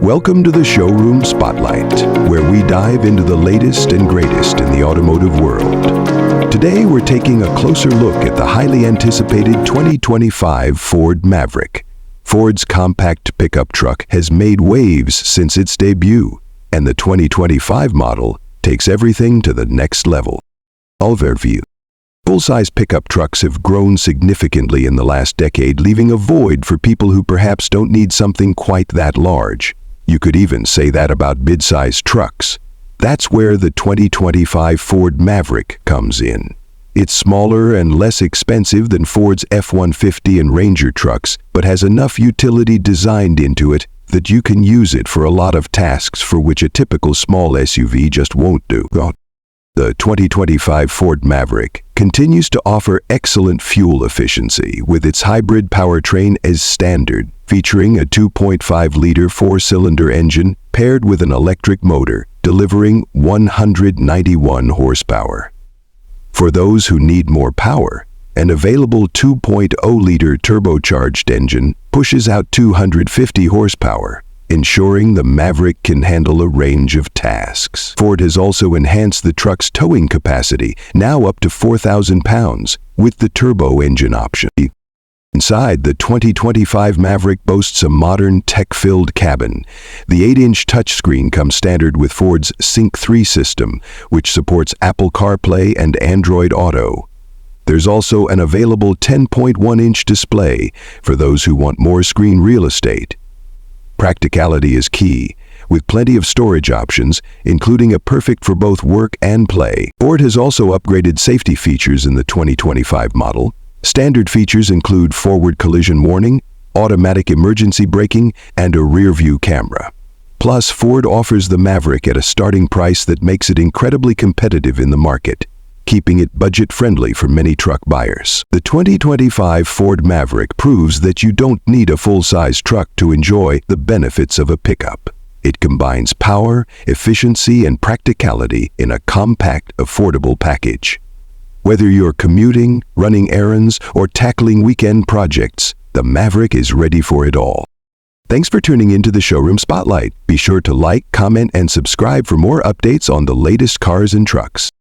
Welcome to the Showroom Spotlight, where we dive into the latest and greatest in the automotive world. Today, we're taking a closer look at the highly anticipated 2025 Ford Maverick. Ford's compact pickup truck has made waves since its debut, and the 2025 model takes everything to the next level. Overview. Full-size pickup trucks have grown significantly in the last decade, leaving a void for people who perhaps don't need something quite that large. You could even say that about mid-size trucks. That's where the 2025 Ford Maverick comes in. It's smaller and less expensive than Ford's F-150 and Ranger trucks, but has enough utility designed into it that you can use it for a lot of tasks for which a typical small SUV just won't do. The 2025 Ford Maverick continues to offer excellent fuel efficiency with its hybrid powertrain as standard, featuring a 2.5-liter four-cylinder engine paired with an electric motor, delivering 191 horsepower. For those who need more power, an available 2.0-liter turbocharged engine pushes out 250 horsepower, ensuring the Maverick can handle a range of tasks. Ford has also enhanced the truck's towing capacity, now up to 4,000 pounds, with the turbo engine option. Inside, the 2025 Maverick boasts a modern, tech-filled cabin. The 8-inch touchscreen comes standard with Ford's Sync 3 system, which supports Apple CarPlay and Android Auto. There's also an available 10.1-inch display for those who want more screen real estate. Practicality is key, with plenty of storage options, including a perfect for both work and play. Ford has also upgraded safety features in the 2025 model. Standard features include forward collision warning, automatic emergency braking, and a rear-view camera. Plus, Ford offers the Maverick at a starting price that makes it incredibly competitive in the market, keeping it budget-friendly for many truck buyers. The 2025 Ford Maverick proves that you don't need a full-size truck to enjoy the benefits of a pickup. It combines power, efficiency, and practicality in a compact, affordable package. Whether you're commuting, running errands, or tackling weekend projects, the Maverick is ready for it all. Thanks for tuning into the Showroom Spotlight. Be sure to like, comment, and subscribe for more updates on the latest cars and trucks.